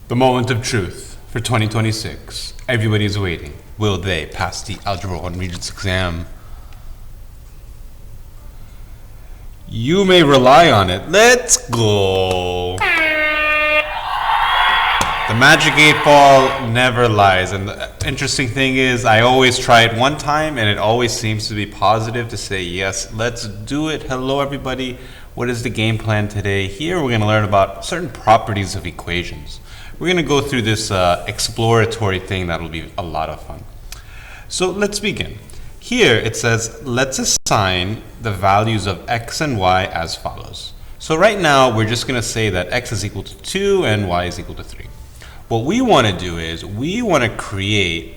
The moment of truth for 2026. Everybody's waiting. Will they pass the Algebra 1 Regents exam? You may rely on it. Let's go. The magic 8-ball never lies. And the interesting thing is, I always try it one time and it always seems to be positive to say, yes, let's do it. Hello, everybody. What is the game plan today? Here we're going to learn about certain properties of equations. We're going to go through this exploratory thing that'll be a lot of fun. So let's begin. Here it says, let's assign the values of x and y as follows. So right now we're just going to say that x is equal to 2 and y is equal to 3. What we want to do is we want to create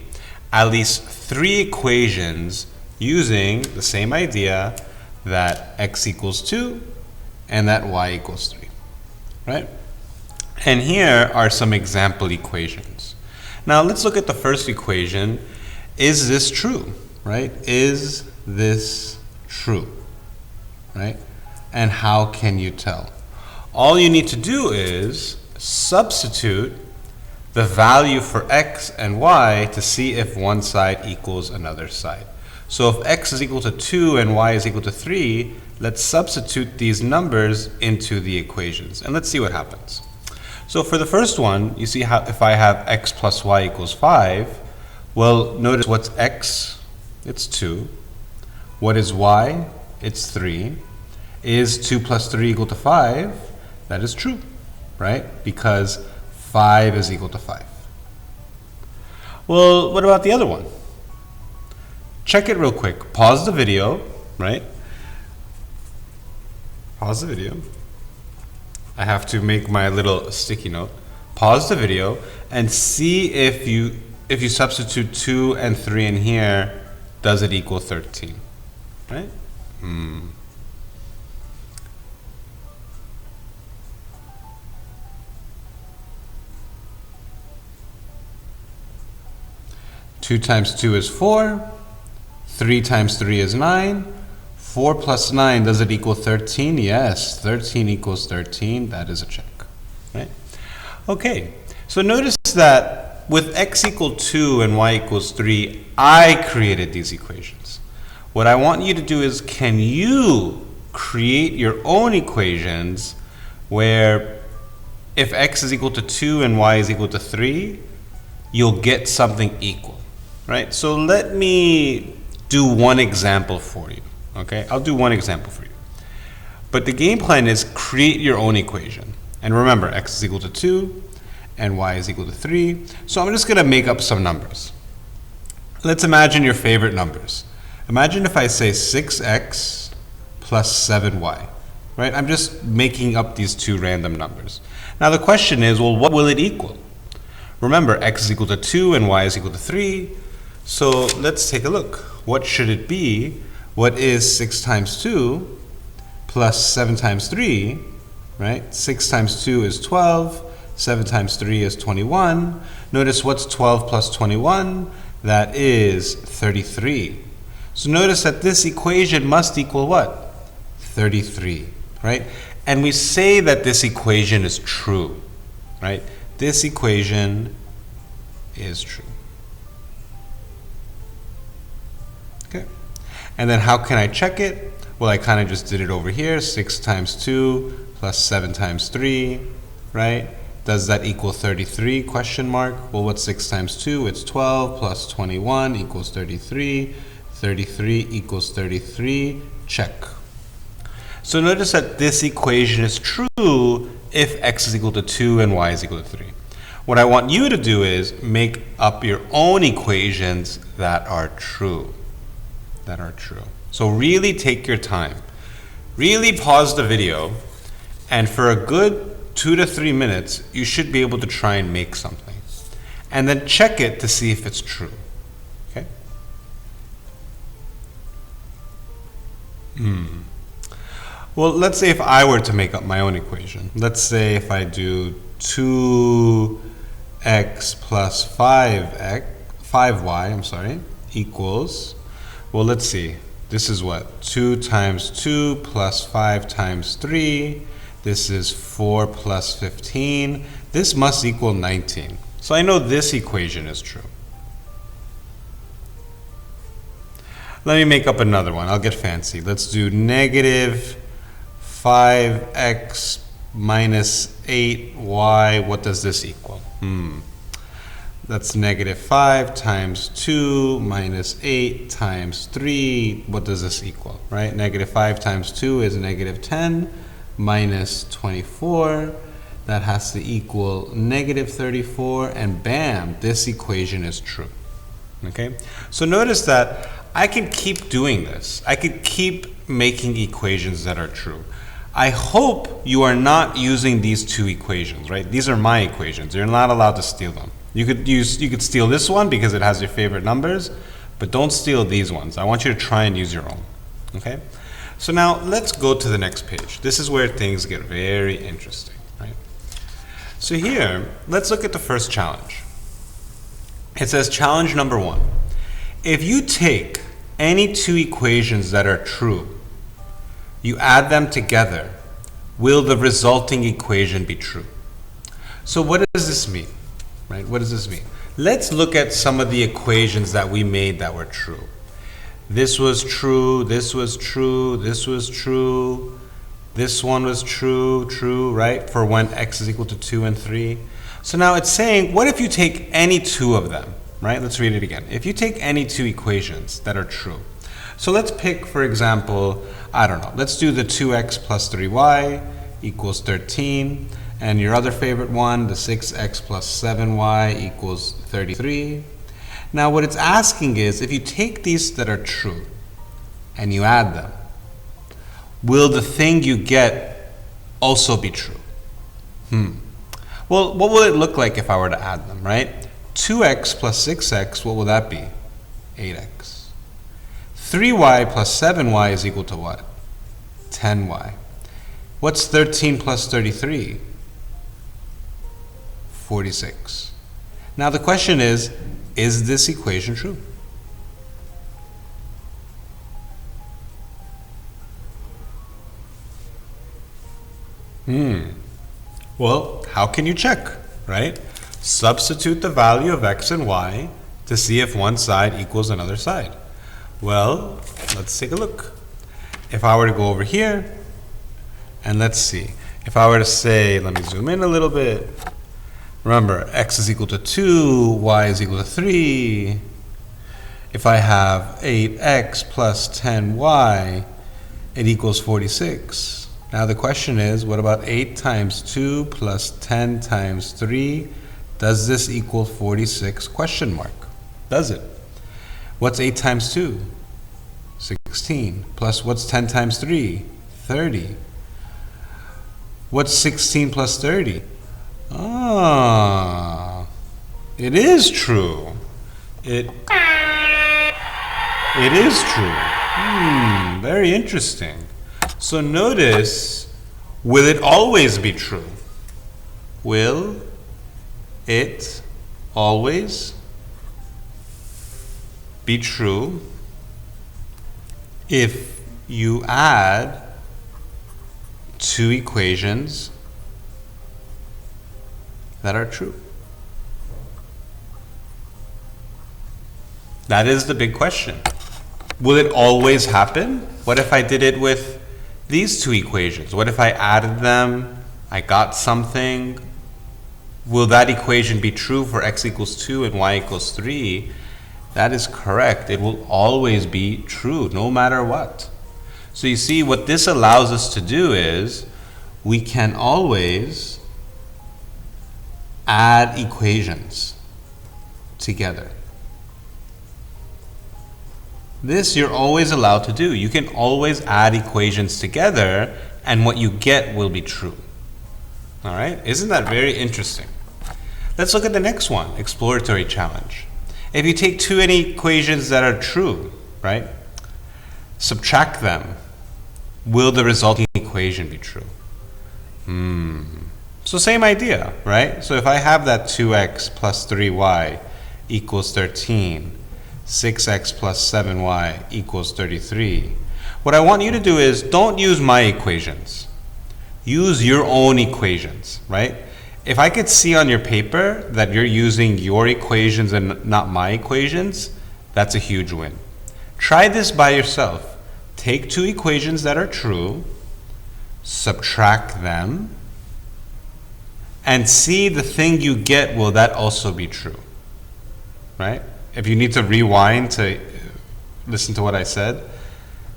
at least 3 equations using the same idea that x equals 2 and that y equals 3, right? And here are some example equations. Now let's look at the first equation. Is this true, right? Is this true, right? And how can you tell? All you need to do is substitute the value for x and y to see if one side equals another side. So if x is equal to 2 and y is equal to 3, let's substitute these numbers into the equations. And let's see what happens. So for the first one, you see how if I have x plus y equals 5, well, notice what's x? It's 2. What is y? It's 3. Is 2 plus 3 equal to 5? That is true, right? Because 5 is equal to 5. Well, what about the other one? Check it real quick. Pause the video, right? Pause the video. I have to make my little sticky note. Pause the video and see if you substitute 2 and 3 in here, does it equal 13? Right? 2 times 2 is 4. 3 times 3 is 9. 4 plus 9, does it equal 13? Yes, 13 equals 13. That is a check, right? Okay, so notice that with x equal 2 and y equals 3, I created these equations. What I want you to do is, can you create your own equations where if x is equal to 2 and y is equal to 3, you'll get something equal, right? So let me do one example for you. Okay, I'll do one example for you. But the game plan is create your own equation. And remember, x is equal to 2 and y is equal to 3. So I'm just going to make up some numbers. Let's imagine your favorite numbers. Imagine if I say 6x plus 7y, right? I'm just making up these two random numbers. Now the question is, well, what will it equal? Remember, x is equal to 2 and y is equal to 3. So let's take a look. What should it be? What is 6 times 2 plus 7 times 3, right? 6 times 2 is 12. 7 times 3 is 21. Notice what's 12 plus 21? That is 33. So notice that this equation must equal what? 33, right? And we say that this equation is true, right? This equation is true. Okay. And then how can I check it? Well, I kind of just did it over here. 6 times 2 plus 7 times 3, right? Does that equal 33? Question mark. Well, what's 6 times 2? It's 12 plus 21 equals 33. 33 equals 33. Check. So notice that this equation is true if x is equal to 2 and y is equal to 3. What I want you to do is make up your own equations that are true. So really take your time. Really pause the video, and for a good 2 to 3 minutes, you should be able to try and make something. And then check it to see if it's true. Okay? Well, let's say if I were to make up my own equation. Let's say if I do 2x plus 5y, equals, well, let's see. This is what? 2 times 2 plus 5 times 3. This is 4 plus 15. this must equal 19. So I know this equation is true. Let me make up another one. I'll get fancy. Let's do negative 5x minus 8y. What does this equal? That's negative 5 times 2 minus 8 times 3. What does this equal, right? Negative 5 times 2 is negative 10 minus 24. That has to equal negative 34, and bam, this equation is true. Okay? So notice that I can keep doing this. I could keep making equations that are true. I hope you are not using these two equations, right? These are my equations. You're not allowed to steal them. You could steal this one because it has your favorite numbers, but don't steal these ones. I want you to try and use your own. Okay? So now let's go to the next page. This is where things get very interesting, right? So here, let's look at the first challenge. It says challenge number 1. If you take any two equations that are true, you add them together, will the resulting equation be true? So what does this mean? Right? What does this mean? Let's look at some of the equations that we made that were true. This was true, this was true, this was true, this one was true, right? For when x is equal to 2 and 3. So now it's saying, what if you take any two of them, right? Let's read it again. If you take any two equations that are true. So let's pick, for example, I don't know, let's do the 2x plus 3y equals 13. And your other favorite one, the 6x plus 7y equals 33. Now what it's asking is, if you take these that are true and you add them, will the thing you get also be true? Well, what will it look like if I were to add them, right? 2x plus 6x, what will that be? 8x. 3y plus 7y is equal to what? 10y. What's 13 plus 33? 46. Now the question is this equation true? Well, how can you check, right? Substitute the value of x and y to see if one side equals another side. Well, let's take a look. If I were to go over here, and let's see. If I were to say, let me zoom in a little bit. Remember, x is equal to 2, y is equal to 3. If I have 8x plus 10y, it equals 46. Now the question is, what about 8 times 2 plus 10 times 3? Does this equal 46? Question mark. Does it? What's 8 times 2? 16. Plus what's 10 times 3? 30. What's 16 plus 30? Ah, it is true. It is true. Very interesting. So notice, will it always be true? Will it always be true if you add two equations that are true? That is the big question. Will it always happen? What if I did it with these two equations? What if I added them, I got something? Will that equation be true for x equals 2 and y equals 3? That is correct. It will always be true, no matter what. So you see, what this allows us to do is, we can always add equations together. This you're always allowed to do. You can always add equations together, and what you get will be true. All right? Isn't that very interesting? Let's look at the next one, exploratory challenge. If you take two any equations that are true, right? Subtract them. Will the resulting equation be true? So same idea, right? So if I have that 2x plus 3y equals 13, 6x plus 7y equals 33. What I want you to do is, don't use my equations. Use your own equations, right? If I could see on your paper that you're using your equations and not my equations, that's a huge win. Try this by yourself. Take two equations that are true, subtract them, and see the thing you get, will that also be true? Right? If you need to rewind to listen to what I said,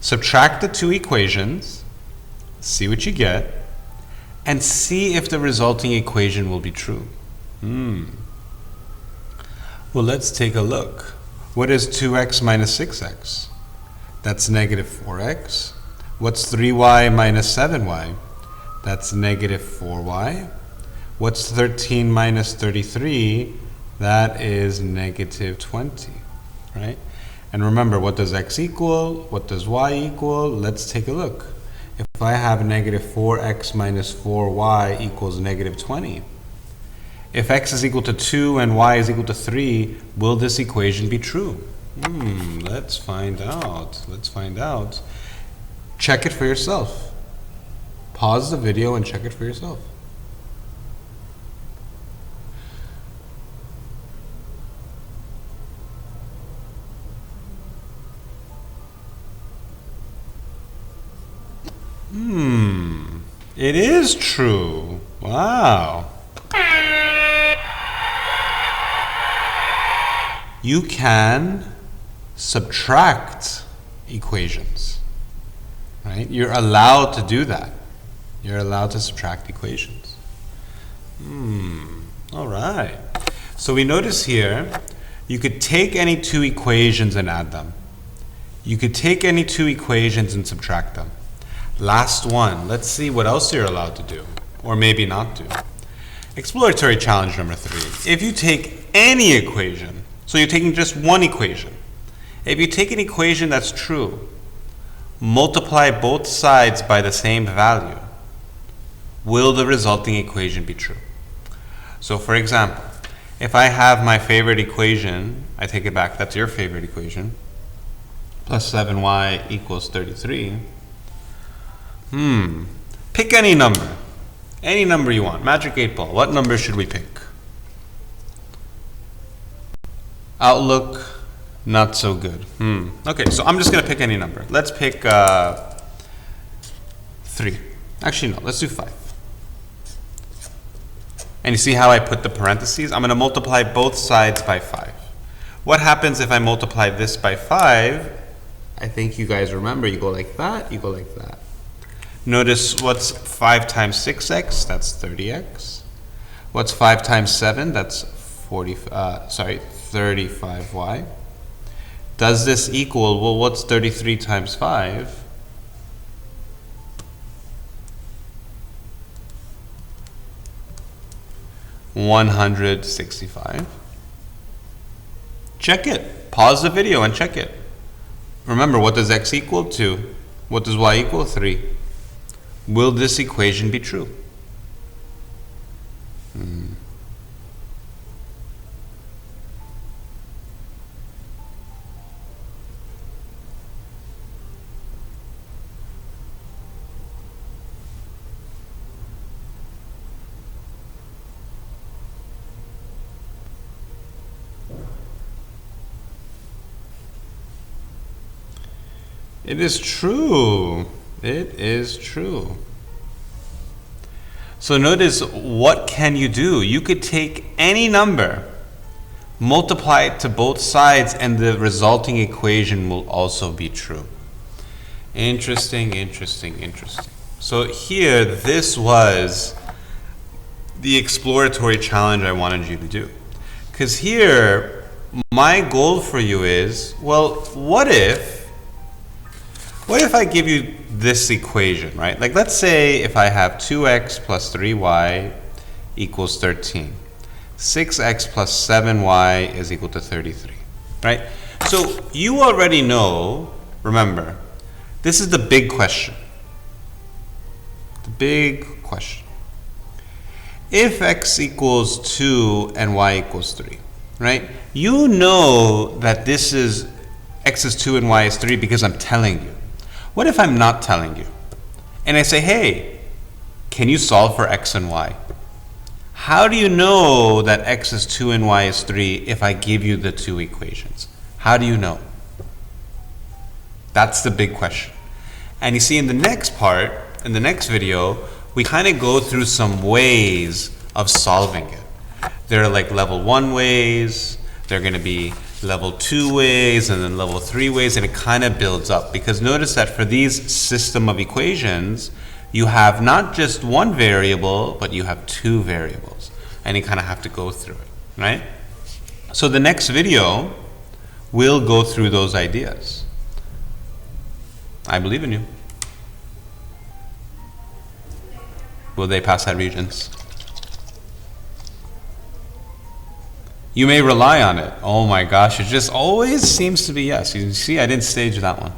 subtract the two equations, see what you get, and see if the resulting equation will be true. Well, let's take a look. What is 2x minus 6x? That's negative 4x. What's 3y minus 7y? That's negative 4y. What's 13 minus 33? That is negative 20, right? And remember, what does x equal? What does y equal? Let's take a look. If I have negative 4x minus 4y equals negative 20, if x is equal to 2 and y is equal to 3, will this equation be true? Let's find out. Let's find out. Check it for yourself. Pause the video and check it for yourself. It is true. Wow. You can subtract equations, right? You're allowed to do that. You're allowed to subtract equations. All right. So we notice here, you could take any two equations and add them. You could take any two equations and subtract them. Last one. Let's see what else you're allowed to do, or maybe not do. Exploratory challenge number 3. If you take any equation, so you're taking just one equation. If you take an equation that's true, multiply both sides by the same value, will the resulting equation be true? So for example, if I have my favorite equation, I take it back, that's your favorite equation, plus 7y equals 33. Pick any number. Any number you want. Magic 8 ball. What number should we pick? Outlook, not so good. Okay, so I'm just going to pick any number. Let's pick 3. Actually, no. Let's do 5. And you see how I put the parentheses? I'm going to multiply both sides by 5. What happens if I multiply this by 5? I think you guys remember. You go like that. You go like that. Notice what's 5 times 6x? That's 30x. What's 5 times 7? That's 35y. Does this equal, well, what's 33 times 5? $165. Check it. Pause the video and check it. Remember, what does x equal? 2. What does y equal? 3. Will this equation be true? It is true. It is true. So notice, what can you do? You could take any number, multiply it to both sides, and the resulting equation will also be true. Interesting, interesting, interesting. So here, this was the exploratory challenge I wanted you to do. Because here, my goal for you is, well, what if I give you this equation, right? Like, let's say if I have 2x plus 3y equals 13. 6x plus 7y is equal to 33, right? So you already know, remember, this is the big question. The big question. If x equals 2 and y equals 3, right? You know that this is x is 2 and y is 3 because I'm telling you. What if I'm not telling you? And I say, hey, can you solve for x and y? How do you know that x is 2 and y is 3 if I give you the two equations? How do you know? That's the big question. And you see in the next part, in the next video, we kind of go through some ways of solving it. There are like level 1 ways, there are going to be level 2 ways, and then level 3 ways, and it kind of builds up. Because notice that for these system of equations, you have not just one variable, but you have two variables. And you kind of have to go through it, right? So the next video, we'll go through those ideas. I believe in you. Will they pass that Regents? You may rely on it. Oh my gosh, it just always seems to be yes. You see, I didn't stage that one.